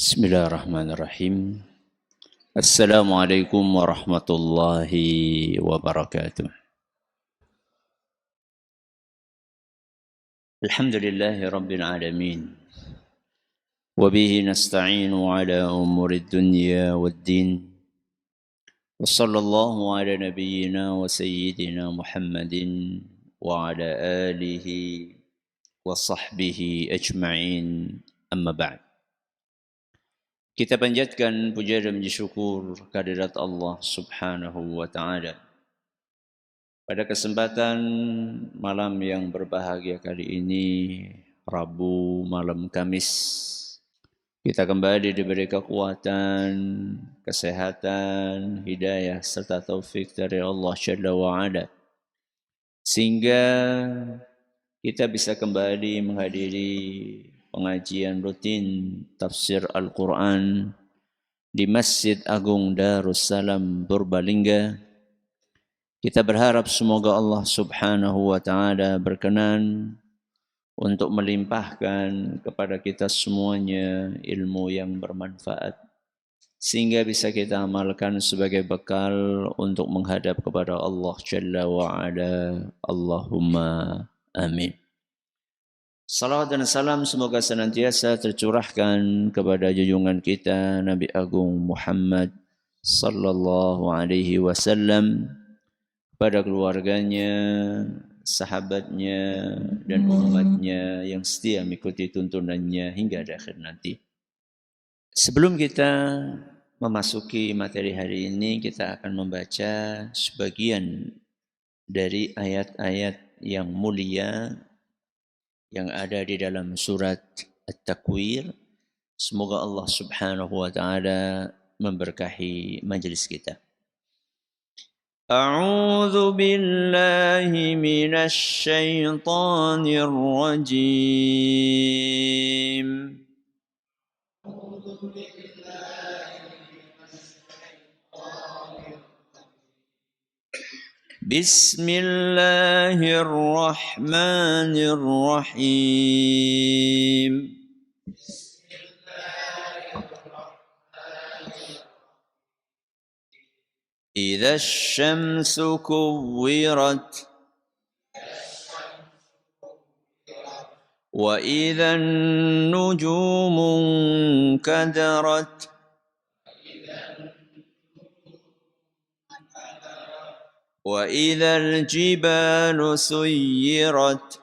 Bismillahirrahmanirrahim. Assalamualaikum warahmatullahi wabarakatuh. Alhamdulillahi rabbil alamin. Wabihi nasta'inu ala umuri dunya waddin. Wa sallallahu ala nabiyyina wa sayyidina Muhammadin wa ala alihi wa sahbihi ajma'in. Amma ba'd. Kita panjatkan puja dan puji syukur kehadirat Allah Subhanahu wa taala. Pada kesempatan malam yang berbahagia kali ini, Rabu malam Kamis, kita kembali diberi kekuatan, kesehatan, hidayah serta taufik dari Allah Jalla wa Ala, sehingga kita bisa kembali menghadiri pengajian rutin tafsir Al-Quran di Masjid Agung Darussalam Purbalingga. Kita berharap semoga Allah Subhanahu wa taala berkenan untuk melimpahkan kepada kita semuanya ilmu yang bermanfaat sehingga bisa kita amalkan sebagai bekal untuk menghadap kepada Allah Jalla wa Ala. Allahumma amin. Salawat dan salam semoga senantiasa tercurahkan kepada junjungan kita Nabi Agung Muhammad sallallahu alaihi wasallam, pada keluarganya, sahabatnya, dan umatnya yang setia mengikuti tuntunannya hingga akhir nanti. Sebelum kita memasuki materi hari ini, kita akan membaca sebagian dari ayat-ayat yang mulia yang ada di dalam surat At-Takwir. Semoga Allah Subhanahu wa taala memberkahi majelis kita. A'udzu billahi minasy syaithanir rajim. Bismillahirrahmanirrahim. إذا الشمس كورت وإذا النجوم انكدرت وإذا الجبال سيرت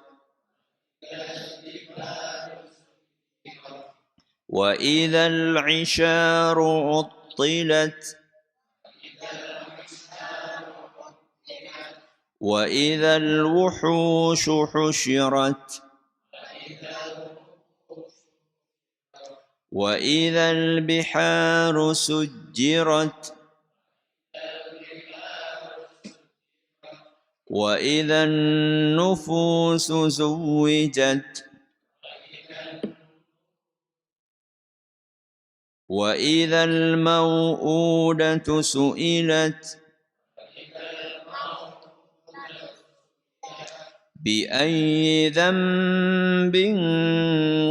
وإذا العشار عطلت وإذا الوحوش حشرت وإذا البحار سجرت وإذا النفوس زوجت وإذا الموءودة سئلت بأي ذنب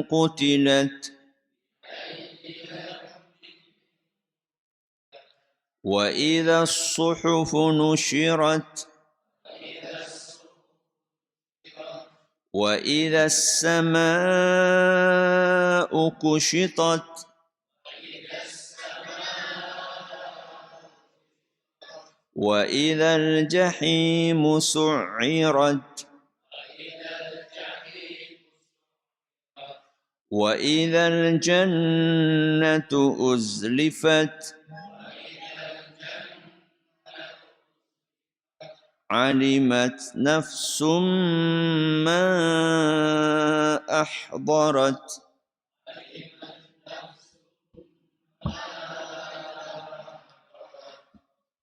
قتلت وإذا الصحف نشرت وإذا السماء كشطت وإذا الجحيم سعرت وإذا الجنة أزلفت علمت نفس ما أحضرت.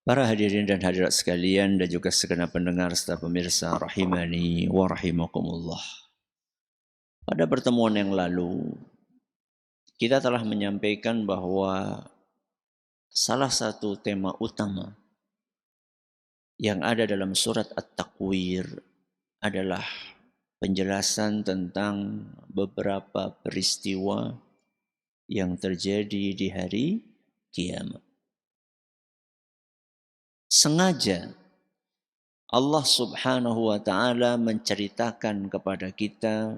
Para hadirin dan hadirat sekalian dan juga segenap pendengar serta pemirsa rahimani wa rahimakumullah. Pada pertemuan yang lalu kita telah menyampaikan bahwa salah satu tema utama yang ada dalam surat At-Takwir adalah penjelasan tentang beberapa peristiwa yang terjadi di hari kiamat. Sengaja Allah Subhanahu wa taala menceritakan kepada kita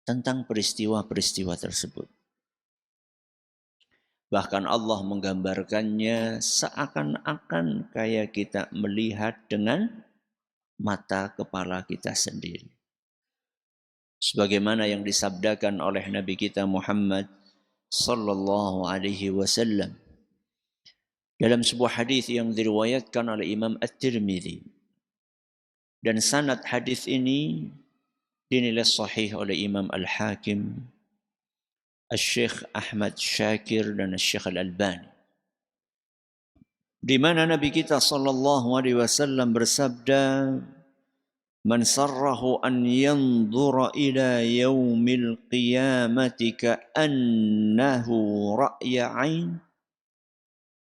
tentang peristiwa-peristiwa tersebut. Bahkan Allah menggambarkannya seakan-akan kayak kita melihat dengan mata kepala kita sendiri. Sebagaimana yang disabdakan oleh Nabi kita Muhammad sallallahu alaihi wasallam dalam sebuah hadis yang diriwayatkan oleh Imam At-Tirmidzi, dan sanad hadis ini dinilai sahih oleh Imam Al-Hakim, Al-Syekh Ahmad Syakir dan Al-Syekh Al-Albani, di mana Nabi kita sallallahu alaihi wasallam bersabda, "Man sarrahu an yanzura ila yaumil qiyamati ka'annahu ra'ya 'ain."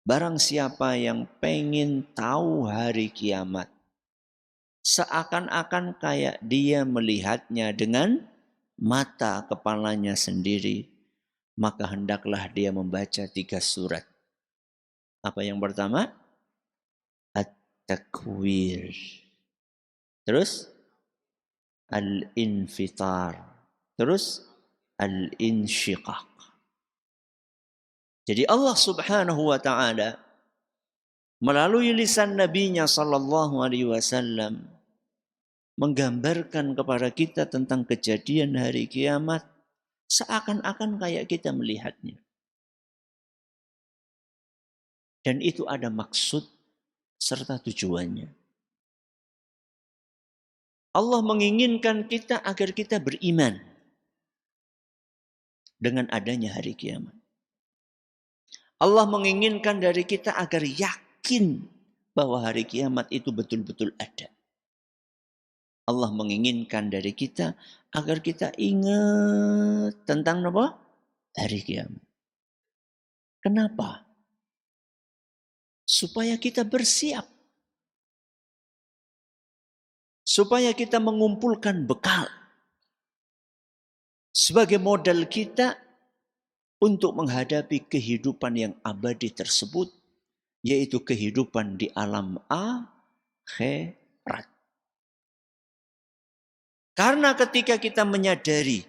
Barang siapa yang pengen tahu hari kiamat, seakan-akan kayak dia melihatnya dengan mata kepalanya sendiri, maka hendaklah dia membaca 3 surat. Apa yang pertama? At-Takwir. Terus Al-Infitar. Terus Al-Insyiqaq. Jadi Allah Subhanahu wa taala melalui lisan nabinya sallallahu alaihi wasallam menggambarkan kepada kita tentang kejadian hari kiamat seakan-akan kayak kita melihatnya. Dan itu ada maksud serta tujuannya. Allah menginginkan kita agar kita beriman dengan adanya hari kiamat. Allah menginginkan dari kita agar yakin bahwa hari kiamat itu betul-betul ada. Allah menginginkan dari kita agar kita ingat tentang apa? Hari kiamat. Kenapa? Supaya kita bersiap. Supaya kita mengumpulkan bekal. Sebagai modal kita untuk menghadapi kehidupan yang abadi tersebut, yaitu kehidupan di alam akhirat. Karena ketika kita menyadari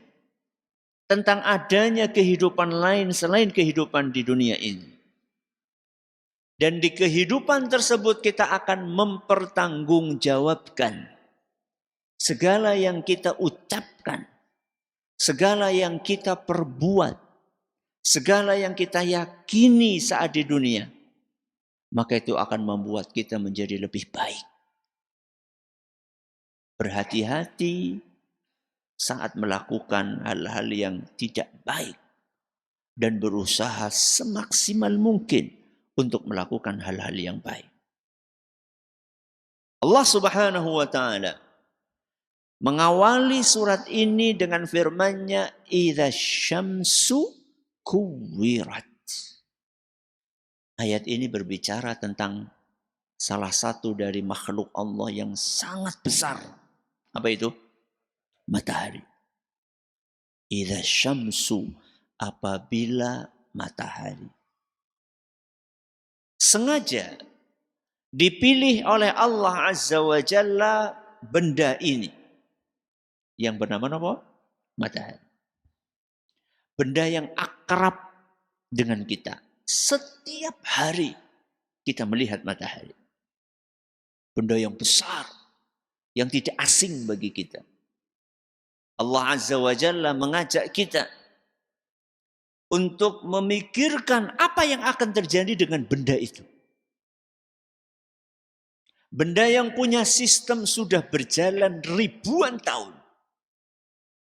tentang adanya kehidupan lain selain kehidupan di dunia ini, dan di kehidupan tersebut kita akan mempertanggungjawabkan segala yang kita ucapkan, segala yang kita perbuat, segala yang kita yakini saat di dunia, maka itu akan membuat kita menjadi lebih baik. Berhati-hati saat melakukan hal-hal yang tidak baik dan berusaha semaksimal mungkin untuk melakukan hal-hal yang baik. Allah Subhanahu wa taala mengawali surat ini dengan firman-Nya, "Idza syamsu kuwirat." Ayat ini berbicara tentang salah satu dari makhluk Allah yang sangat besar. Apa itu? Matahari. Idza syamsu, apabila matahari. Sengaja dipilih oleh Allah Azza wa Jalla benda ini yang bernama apa? Matahari. Benda yang akrab dengan kita. Setiap hari kita melihat matahari. Benda yang besar, yang tidak asing bagi kita. Allah Azza wa Jalla mengajak kita untuk memikirkan apa yang akan terjadi dengan benda itu. Benda yang punya sistem sudah berjalan ribuan tahun.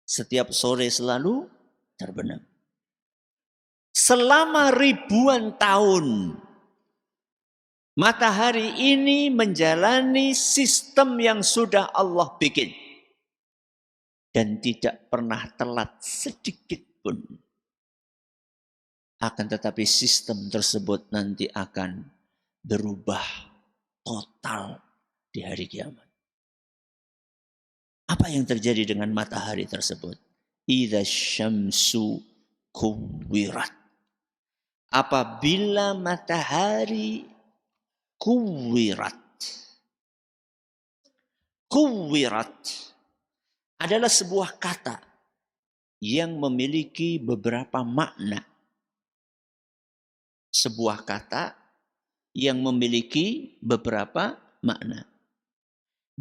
Setiap sore selalu terbenam. Selama ribuan tahun, matahari ini menjalani sistem yang sudah Allah bikin. Dan tidak pernah telat sedikit pun. Akan tetapi sistem tersebut nanti akan berubah total di hari kiamat. Apa yang terjadi dengan matahari tersebut? Idza syamsu kuwirat. Apabila matahari kuwirat. Kuwirat adalah sebuah kata yang memiliki beberapa makna. Sebuah kata yang memiliki beberapa makna.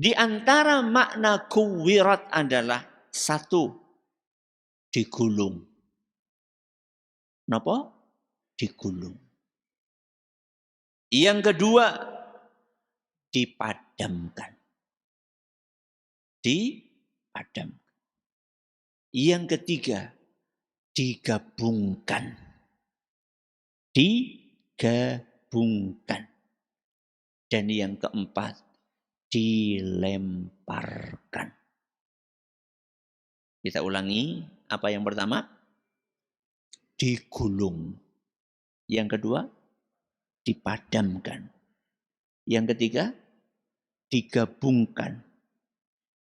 Di antara makna kuwirat adalah satu, digulung. Napa? Digulung. Yang kedua, dipadamkan. Dipadamkan. Yang ketiga, digabungkan. Digabungkan. Dan yang keempat, dilemparkan. Kita ulangi, apa yang pertama? Digulung. Yang kedua, dipadamkan. Yang ketiga, digabungkan.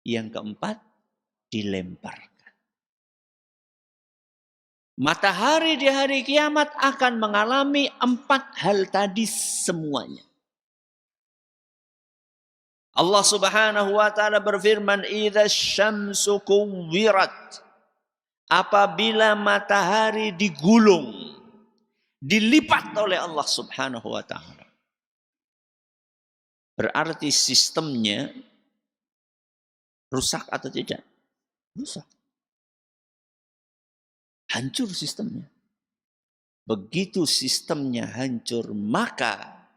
Yang keempat, dilemparkan. Matahari di hari kiamat akan mengalami 4 hal tadi semuanya. Allah Subhanahu wa taala berfirman, "Idza syamsu kuwirat." Apabila matahari digulung, dilipat oleh Allah Subhanahu wa taala. Berarti sistemnya rusak atau tidak? Rusak. Hancur sistemnya. Begitu sistemnya hancur, maka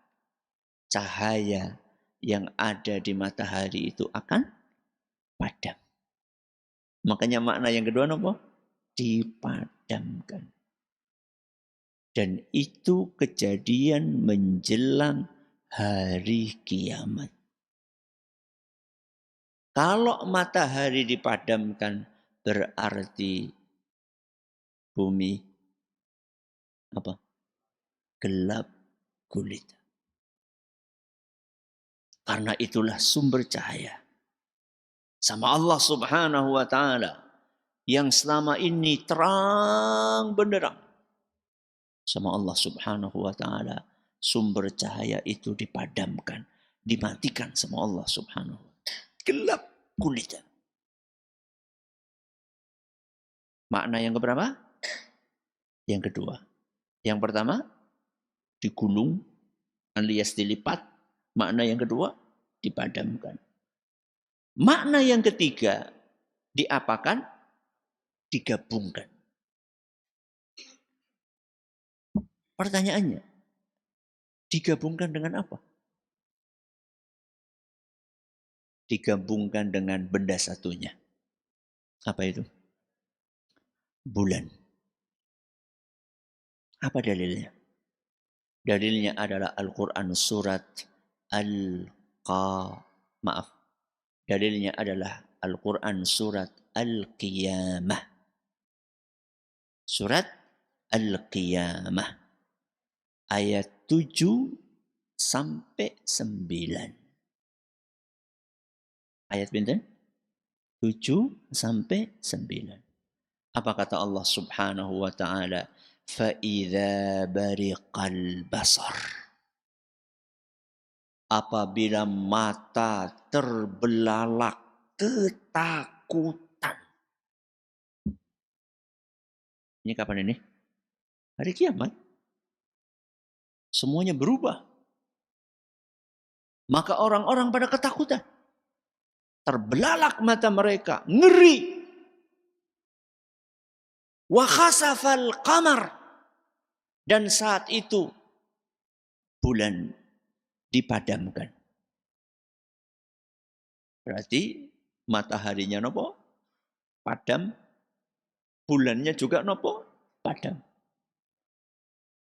cahaya yang ada di matahari itu akan padam. Makanya makna yang kedua apa? Dipadamkan. Dan itu kejadian menjelang hari kiamat. Kalau matahari dipadamkan, berarti bumi apa? Gelap gulita. Karena itulah sumber cahaya. Sama Allah Subhanahu wa taala yang selama ini terang benderang. Sama Allah Subhanahu wa taala sumber cahaya itu dipadamkan, dimatikan sama Allah Subhanahu wa taala. Gelap gulita. Makna yang keberapa? Yang kedua. Yang pertama, digulung alias dilipat. Makna yang kedua, dipadamkan. Makna yang ketiga, diapakan? Digabungkan. Pertanyaannya, digabungkan dengan apa? Digabungkan dengan benda satunya. Apa itu? Bulan. Apa dalilnya? Dalilnya adalah Al-Quran surat Dalilnya adalah Al-Quran surat Al-Qiyamah. Surat Al-Qiyamah. Ayat 7 sampai 9. Ayat pinten? 7 sampai 9. Apa kata Allah Subhanahu wa taala? Fa'idza bariqal basar. Apabila mata terbelalak ketakutan. Ini kapan ini? Hari kiamat. Semuanya berubah. Maka orang-orang pada ketakutan. Terbelalak mata mereka. Ngeri. Wa khasafal qamar. Dan saat itu bulan dipadamkan. Berarti mataharinya nopo? Padam. Bulannya juga nopo? Padam.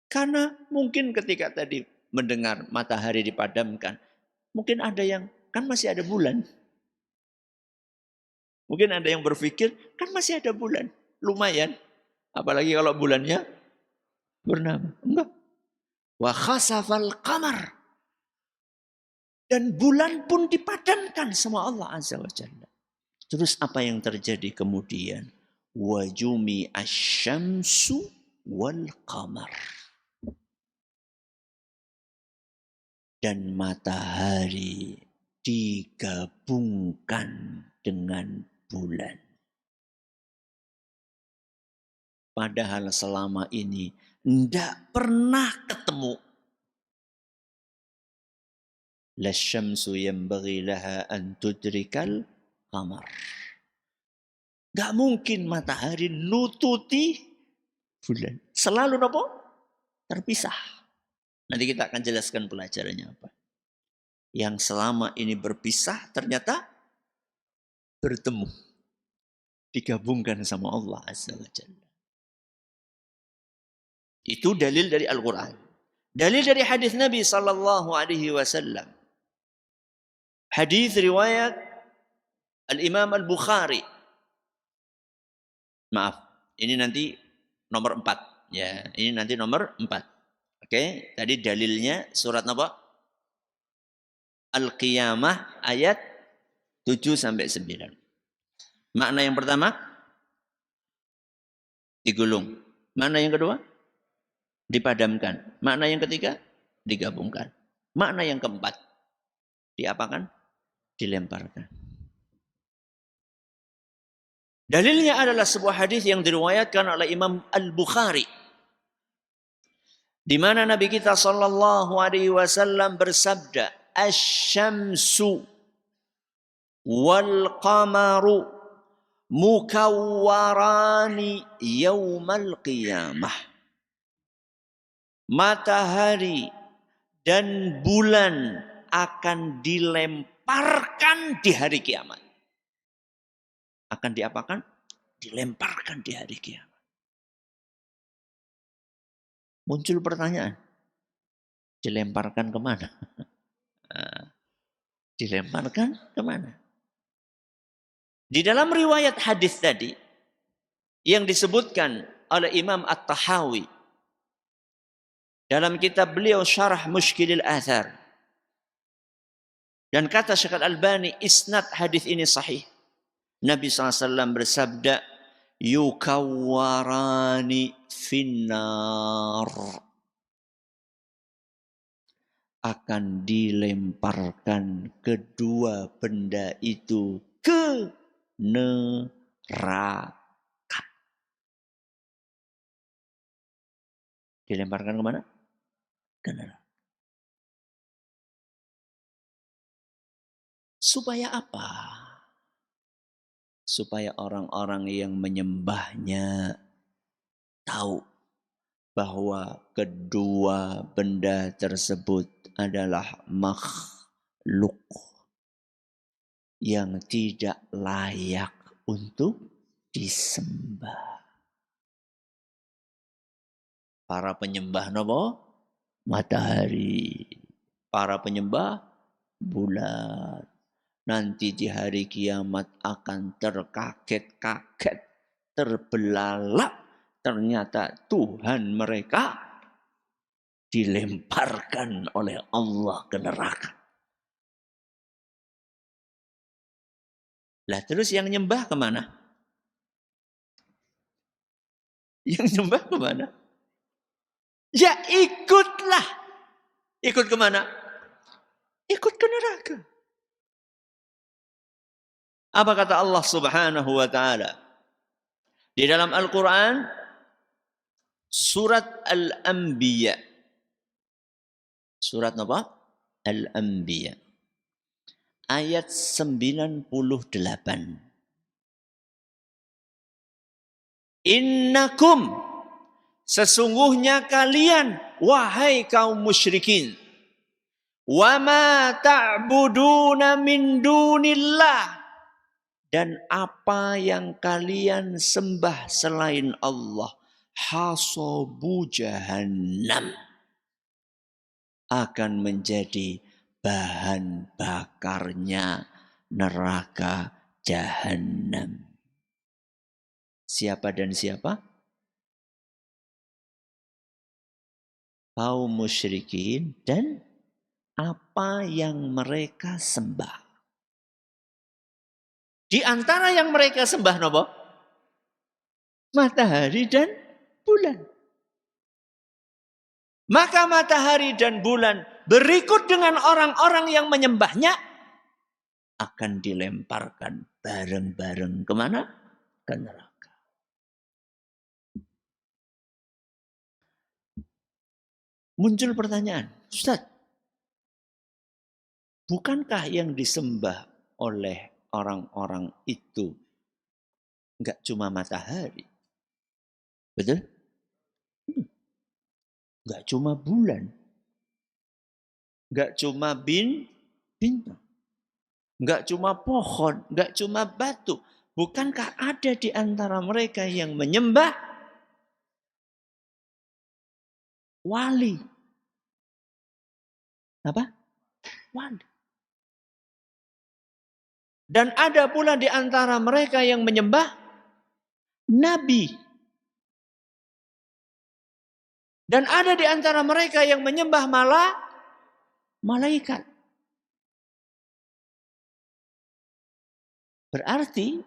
Karena mungkin ketika tadi mendengar matahari dipadamkan, mungkin ada yang, kan masih ada bulan. Mungkin ada yang berpikir, kan masih ada bulan. Lumayan. Apalagi kalau bulannya bernama. Enggak. Wa khasafal qamar. Dan bulan pun dipadamkan sama Allah Azza wa Jalla. Terus apa yang terjadi kemudian? Wajumi asyamsu wal qamar. Dan matahari digabungkan dengan bulan. Padahal selama ini tidak pernah ketemu. La syamsu yanbaghi laha an tudrikal qamar. Gak mungkin matahari nututi bulan. Selalu apa? Terpisah. Nanti kita akan jelaskan pelajarannya apa. Yang selama ini berpisah ternyata bertemu. Digabungkan sama Allah Azza wa Jalla. Itu dalil dari Al-Quran. Dalil dari hadis Nabi sallallahu alaihi wasallam. Hadis riwayat Al-Imam Al-Bukhari. Maaf, ini nanti nomor 4. Ya, ini nanti nomor 4. Oke, tadi dalilnya surat apa? Al-Qiyamah ayat 7 sampai 9. Makna yang pertama digulung. Makna yang kedua dipadamkan. Makna yang ketiga digabungkan. Makna yang keempat diapakan? Dilemparkan. Dalilnya adalah sebuah hadis yang diriwayatkan oleh Imam Al-Bukhari, di mana Nabi kita sallallahu alaihi wasallam bersabda, "Asy-syamsu wal qamaru mukawwarani yaumal qiyamah." Matahari dan bulan akan dilemparkan di hari kiamat. Akan diapakan? Dilemparkan di hari kiamat. Muncul pertanyaan. Dilemparkan kemana? Dilemparkan kemana? Di dalam riwayat hadis tadi, yang disebutkan oleh Imam At-Tahawi, dalam kitab beliau Syarah Mushkilil Athar, dan kata Syekh Al-Albani, isnad hadis ini sahih. Nabi SAW bersabda, yukawwarani finnar. Akan dilemparkan kedua benda itu ke neraka. Dilemparkan kemana? Ke neraka. Supaya apa? Supaya orang-orang yang menyembahnya tahu bahwa kedua benda tersebut adalah makhluk yang tidak layak untuk disembah. Para penyembah nopo? Matahari. Para penyembah bulan. Nanti di hari kiamat akan terkaget-kaget, terbelalak. Ternyata Tuhan mereka dilemparkan oleh Allah ke neraka. Lah terus yang nyembah kemana? Yang nyembah kemana? Ya ikutlah. Ikut kemana? Ikut ke neraka. Apa kata Allah Subhanahu wa ta'ala? Di dalam Al-Quran, surat Al-Anbiya. Surat apa? Al-Anbiya. Ayat 98. Innakum, sesungguhnya kalian, wahai kaum musyrikin, wa ma ta'buduna min dunillah, dan apa yang kalian sembah selain Allah, hasabu jahannam, akan menjadi bahan bakarnya neraka jahannam. Siapa dan siapa? Kaum musyrikin dan apa yang mereka sembah. Di antara yang mereka sembah nopo? Matahari dan bulan. Maka matahari dan bulan berikut dengan orang-orang yang menyembahnya akan dilemparkan bareng-bareng kemana? Ke neraka. Muncul pertanyaan, Ustaz, bukankah yang disembah oleh orang-orang itu enggak cuma matahari? Betul? Enggak cuma bulan. Enggak cuma bintang. Enggak cuma pohon, enggak cuma batu. Bukankah ada di antara mereka yang menyembah wali? Apa? Wali. Dan ada pula di antara mereka yang menyembah nabi. Dan ada di antara mereka yang menyembah malaikat. Berarti,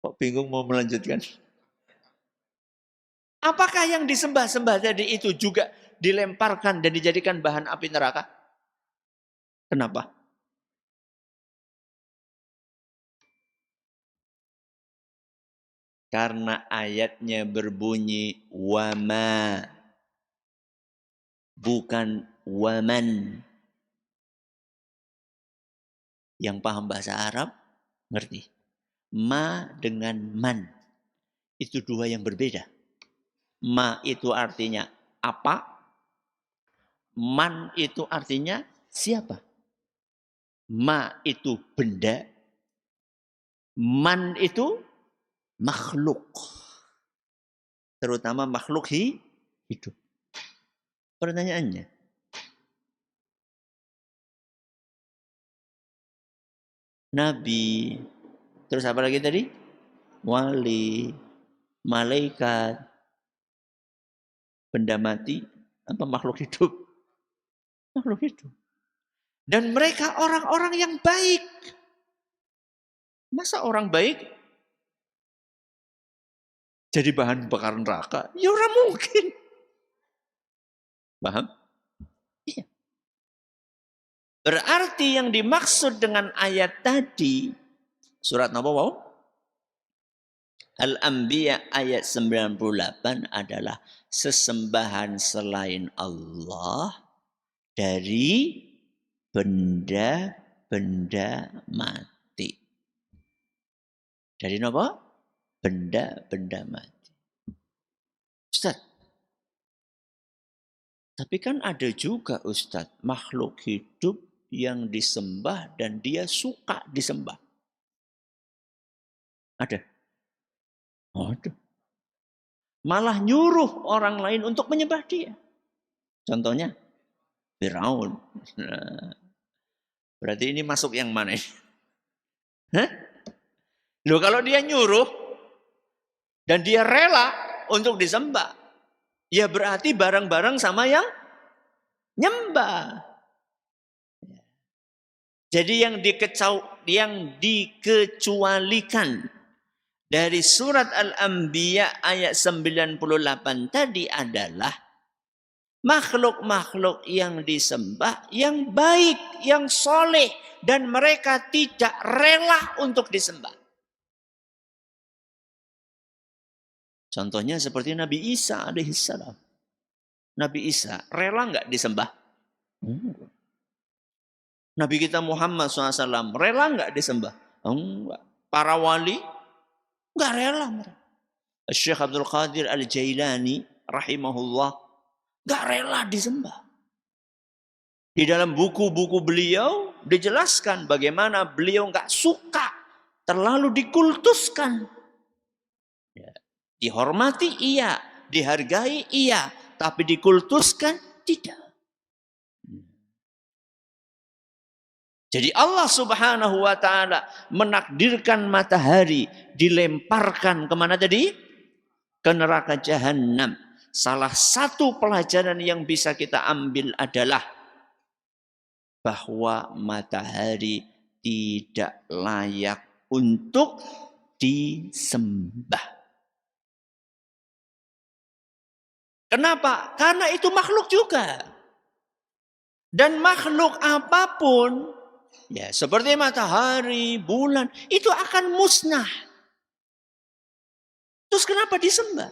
kok bingung mau melanjutkan? Apakah yang disembah-sembah tadi itu juga dilemparkan dan dijadikan bahan api neraka? Kenapa? Karena ayatnya berbunyi wama, bukan waman. Yang paham bahasa Arab ngerti. Ma dengan man itu dua yang berbeda. Ma itu artinya apa? Man itu artinya siapa? Ma itu benda. Man itu makhluk. Terutama makhluk hidup. Pertanyaannya, nabi, terus apa lagi tadi? Wali, malaikat, benda mati, apa makhluk hidup? Makhluk hidup. Dan mereka orang-orang yang baik. Masa orang baik jadi bahan bakar neraka? Ya ora mungkin. Paham? Iya. Berarti yang dimaksud dengan ayat tadi, surat apa wow? Al-Anbiya ayat 98 adalah sesembahan selain Allah dari benda-benda mati. Dari apa? Benda-benda mati. Ustaz, tapi kan ada juga Ustaz, makhluk hidup yang disembah dan dia suka disembah. Ada? Ada. Malah nyuruh orang lain untuk menyembah dia. Contohnya, Firaun. Nah, berarti ini masuk yang mana? Hah? Loh, kalau dia nyuruh dan dia rela untuk disembah, ya berarti bareng-bareng sama yang nyembah. Jadi yang dikecualikan dari surat Al-Anbiya ayat 98 tadi adalah makhluk-makhluk yang disembah, yang baik, yang soleh, dan mereka tidak rela untuk disembah. Contohnya seperti Nabi Isa alaihissalam. Nabi Isa rela nggak disembah? Nabi kita Muhammad SAW rela nggak disembah? Enggak. Para wali nggak rela. Syekh Abdul Qadir Al-Jailani rahimahullah nggak rela disembah. Di dalam buku-buku beliau dijelaskan bagaimana beliau nggak suka terlalu dikultuskan. Ya. Dihormati iya, dihargai iya, tapi dikultuskan tidak. Jadi Allah Subhanahu wa taala menakdirkan matahari dilemparkan kemana tadi? Ke neraka jahanam. Salah satu pelajaran yang bisa kita ambil adalah bahwa matahari tidak layak untuk disembah. Kenapa? Karena itu makhluk juga. Dan makhluk apapun, ya seperti matahari, bulan, itu akan musnah. Terus kenapa disembah?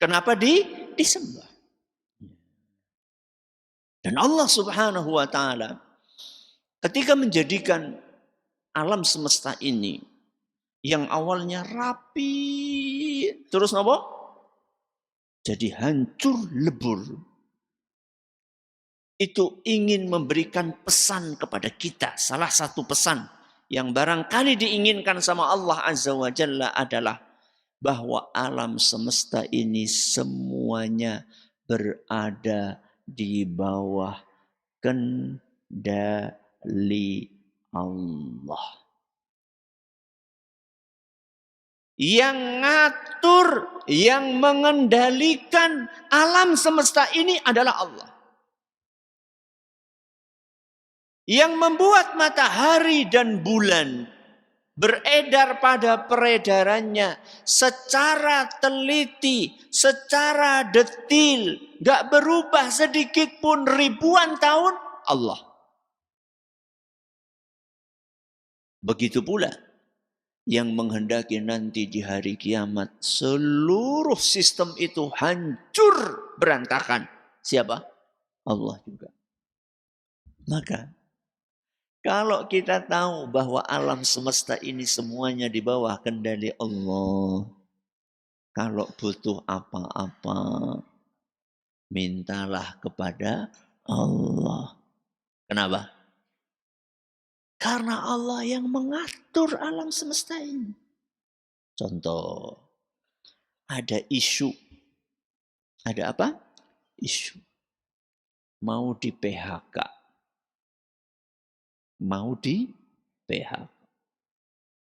Kenapa disembah? Dan Allah Subhanahu wa taala ketika menjadikan alam semesta ini yang awalnya rapi, terus apa? Jadi hancur lebur. Itu ingin memberikan pesan kepada kita. Salah satu pesan yang barangkali diinginkan sama Allah Azza wa Jalla adalah bahwa alam semesta ini semuanya berada di bawah kendali Allah. Yang ngatur, yang mengendalikan alam semesta ini adalah Allah. Yang membuat matahari dan bulan beredar pada peredarannya secara teliti, secara detil, gak berubah sedikit pun ribuan tahun, Allah. Begitu pula yang menghendaki nanti di hari kiamat seluruh sistem itu hancur berantakan. Siapa? Allah juga. Maka kalau kita tahu bahwa alam semesta ini semuanya di bawah kendali Allah, kalau butuh apa-apa, mintalah kepada Allah. Kenapa? Karena Allah yang mengatur alam semesta ini. Contoh, ada isu. Ada apa? Isu. Mau di PHK. Mau di PHK.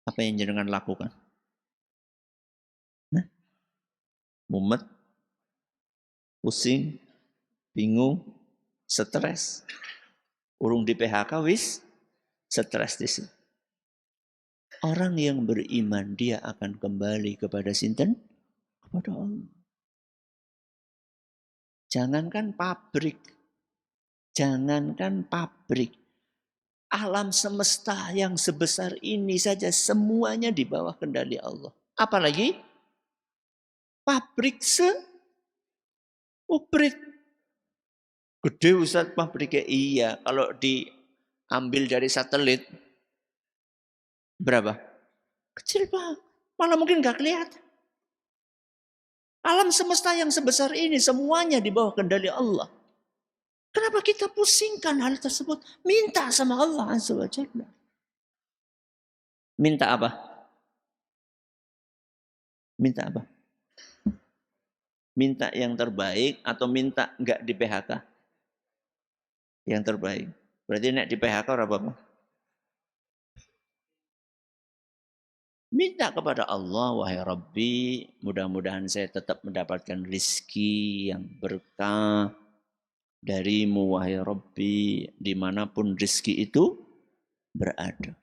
Apa yang jenengan lakukan? Nah, mumet, pusing, bingung, stres. Urung di PHK wis stres di sini. Orang yang beriman dia akan kembali kepada sinten? Kepada Allah. Jangankan pabrik. Alam semesta yang sebesar ini saja semuanya di bawah kendali Allah. Apalagi pabrik seubrit. Gede Ustaz pabriknya, iya. Kalau diambil dari satelit, berapa? Kecil banget. Malah mungkin gak kelihatan. Alam semesta yang sebesar ini semuanya di bawah kendali Allah. Kenapa kita pusingkan hal tersebut? Minta sama Allah Azza wa Jalla. Minta apa? Minta apa? Minta yang terbaik atau minta enggak di PHK? Yang terbaik. Berarti nek di PHK ora apa-apa. Minta kepada Allah, wahai Rabbi, mudah-mudahan saya tetap mendapatkan rizki yang berkah darimu, wahai Rabbi, dimanapun rizki itu berada.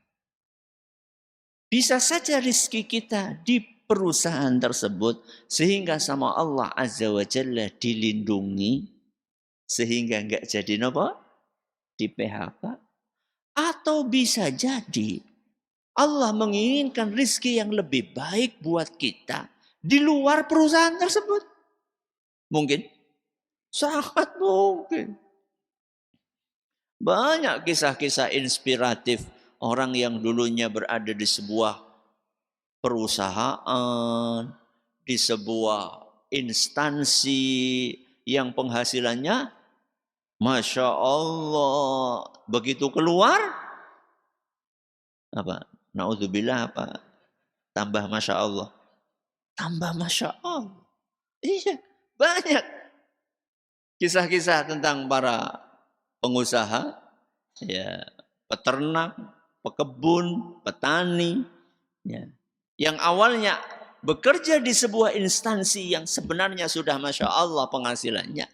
Bisa saja rizki kita di perusahaan tersebut sehingga sama Allah Azza wa Jalla dilindungi sehingga enggak jadi apa? Di PHK. Atau bisa jadi Allah menginginkan rizki yang lebih baik buat kita di luar perusahaan tersebut. Mungkin? Sangat mungkin. Banyak kisah-kisah inspiratif orang yang dulunya berada di sebuah perusahaan, di sebuah instansi yang penghasilannya Masya Allah. Begitu keluar, apa? Na'udzubillah apa? Tambah Masya Allah. Tambah Masya Allah. Iya, banyak kisah-kisah tentang para pengusaha, ya, peternak, pekebun, petani, ya, yang awalnya bekerja di sebuah instansi yang sebenarnya sudah Masya Allah penghasilannya.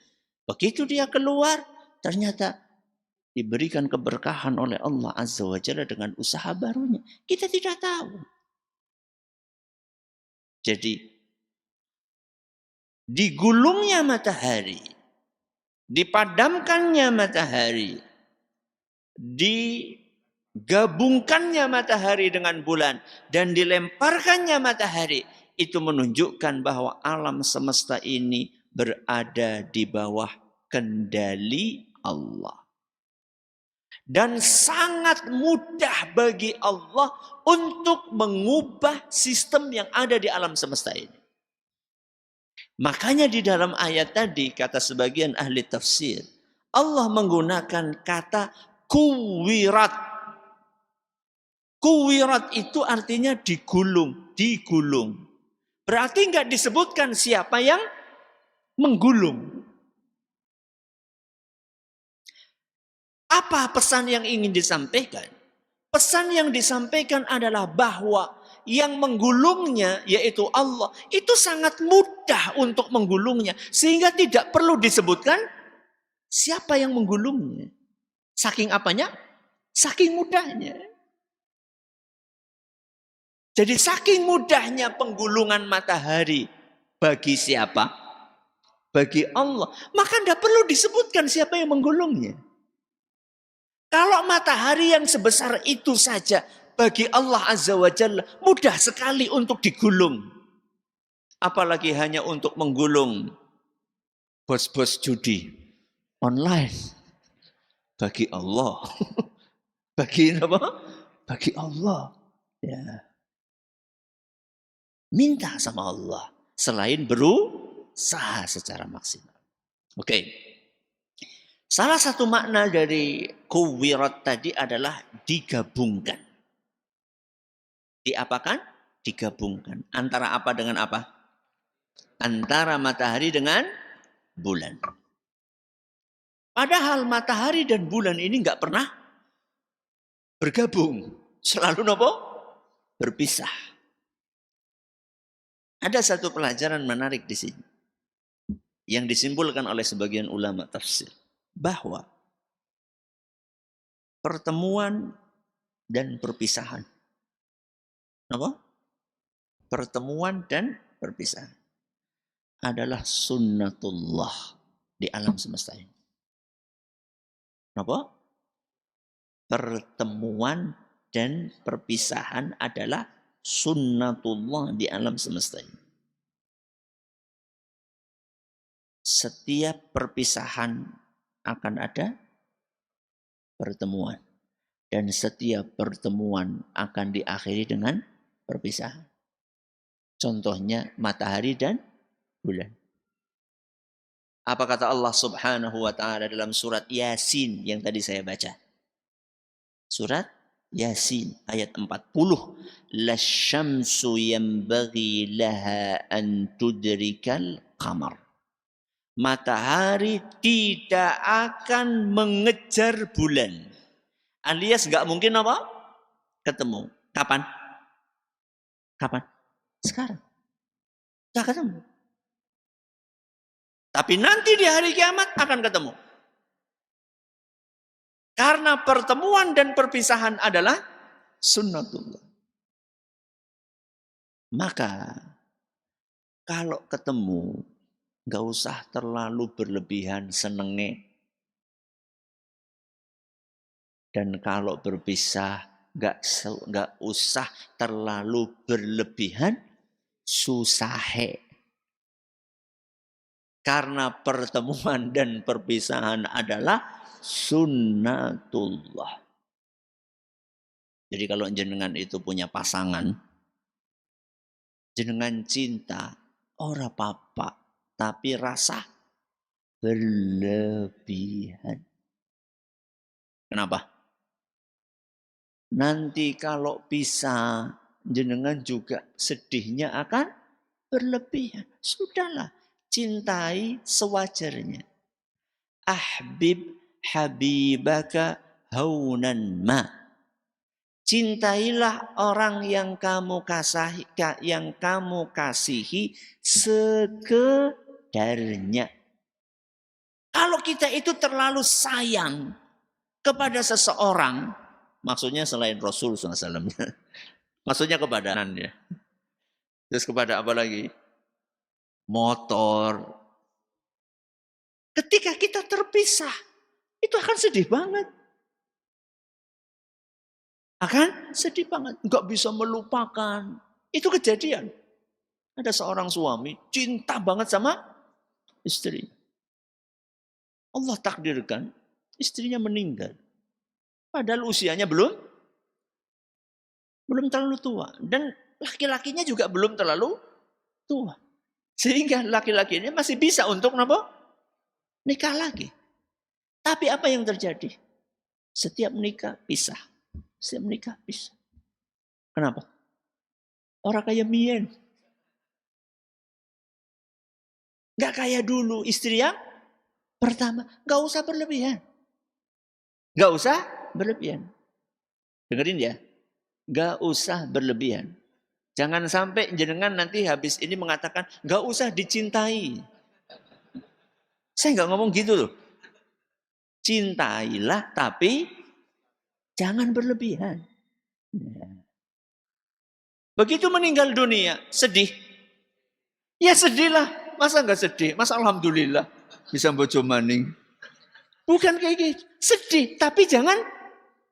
Begitu dia keluar, ternyata diberikan keberkahan oleh Allah Azza wa Jalla dengan usaha barunya. Kita tidak tahu. Jadi, digulungnya matahari, dipadamkannya matahari, digabungkannya matahari dengan bulan, dan dilemparkannya matahari, itu menunjukkan bahwa alam semesta ini berada di bawah kendali Allah. Dan sangat mudah bagi Allah untuk mengubah sistem yang ada di alam semesta ini. Makanya di dalam ayat tadi, kata sebagian ahli tafsir, Allah menggunakan kata kuwirat. Kuwirat itu artinya digulung, digulung. Berarti enggak disebutkan siapa yang menggulung. Apa pesan yang ingin disampaikan? Pesan yang disampaikan adalah bahwa yang menggulungnya, yaitu Allah, itu sangat mudah untuk menggulungnya. Sehingga tidak perlu disebutkan siapa yang menggulungnya. Saking apanya? Saking mudahnya. Jadi saking mudahnya penggulungan matahari bagi siapa? Bagi Allah. Maka tidak perlu disebutkan siapa yang menggulungnya. Kalau matahari yang sebesar itu saja bagi Allah Azza wa Jalla mudah sekali untuk digulung. Apalagi hanya untuk menggulung bos-bos judi online. Bagi Allah. Bagi apa? Bagi Allah. Ya. Minta sama Allah. Selain berusaha secara maksimal. Oke. Salah satu makna dari kuwirat tadi adalah digabungkan. Diapakan? Digabungkan. Antara apa dengan apa? Antara matahari dengan bulan. Padahal matahari dan bulan ini nggak pernah bergabung. Selalu nopo? Berpisah. Ada satu pelajaran menarik di sini. Yang disimpulkan oleh sebagian ulama tafsir. Bahwa pertemuan dan perpisahan. Apa? Pertemuan dan perpisahan adalah sunnatullah di alam semesta ini. Apa? Pertemuan dan perpisahan adalah sunnatullah di alam semesta ini. Setiap perpisahan akan ada pertemuan. Dan setiap pertemuan akan diakhiri dengan perpisahan. Contohnya matahari dan bulan. Apa kata Allah Subhanahu wa ta'ala dalam surat Yasin yang tadi saya baca? Surat Yasin ayat 40. Lasyamsu yanbaghi laha an tudrikal qamar. Matahari tidak akan mengejar bulan. Alias nggak mungkin apa? Ketemu. Kapan? Kapan? Sekarang. Nggak ketemu. Tapi nanti di hari kiamat akan ketemu. Karena pertemuan dan perpisahan adalah sunnatullah. Maka kalau ketemu, nggak usah terlalu berlebihan senenge. Dan kalau berpisah, nggak usah terlalu berlebihan susahe. Karena pertemuan dan perpisahan adalah sunnatullah. Jadi kalau jenengan itu punya pasangan, jenengan cinta, ora apa-apa, tapi rasa berlebihan. Kenapa? Nanti kalau pisah, jenengan juga sedihnya akan berlebihan. Sudahlah, cintai sewajarnya. Ahbib habibaka haunan ma. Cintailah orang yang kamu kasihi sekedarnya. Kalau kita itu terlalu sayang kepada seseorang, maksudnya selain Rasul SAW, maksudnya kepada ya. Terus kepada apa lagi? motor. Ketika kita terpisah, itu akan sedih banget. Akan sedih banget. Nggak bisa melupakan. Itu kejadian. Ada seorang suami cinta banget sama istri. Allah takdirkan istrinya meninggal. Padahal usianya belum terlalu tua. Dan laki-lakinya juga belum terlalu tua. Sehingga laki-laki ini masih bisa untuk nikah lagi. Tapi apa yang terjadi? Setiap menikah pisah. Setiap menikah pisah. Kenapa? Orang kayak mien. Gak kayak dulu istri yang pertama. Gak usah berlebihan. Gak usah berlebihan. Dengerin ya. Gak usah berlebihan. Jangan sampai jenengan nanti habis ini mengatakan gak usah dicintai. Saya gak ngomong gitu loh. Cintailah tapi jangan berlebihan. Begitu meninggal dunia, sedih. Ya sedihlah. Masa gak sedih? Masa alhamdulillah bisa bojo maning. Bukan kayak gitu. Sedih, tapi jangan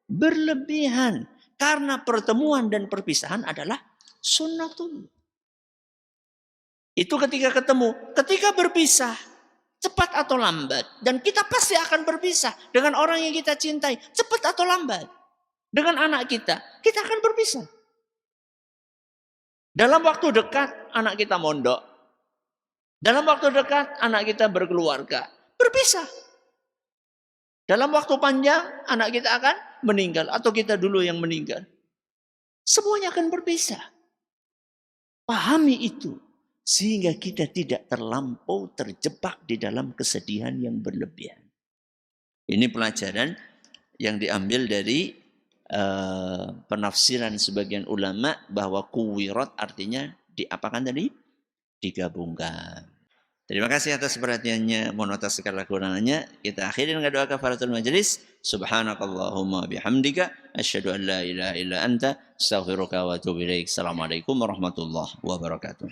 berlebihan. Karena pertemuan dan perpisahan adalah sunnatullah. Itu ketika ketemu. Ketika berpisah, cepat atau lambat. Dan kita pasti akan berpisah dengan orang yang kita cintai. Cepat atau lambat. Dengan anak kita akan berpisah. Dalam waktu dekat, anak kita mondok. Dalam waktu dekat, anak kita berkeluarga. Berpisah. Dalam waktu panjang, anak kita akan meninggal. Atau kita dulu yang meninggal. Semuanya akan berpisah. Pahami itu. Sehingga kita tidak terlampau terjebak di dalam kesedihan yang berlebihan. Ini pelajaran yang diambil dari penafsiran sebagian ulama bahwa kuwirat artinya diapakan tadi? Digabungkan. Terima kasih atas perhatiannya. Mohon atas segala kekurangannya. Kita akhiri dengan doa kafaratul majelis. Subhanakallahumma bihamdika asyhadu an la ilaha illa anta astaghfiruka wa atubu ilaik. Assalamualaikum warahmatullahi wabarakatuh.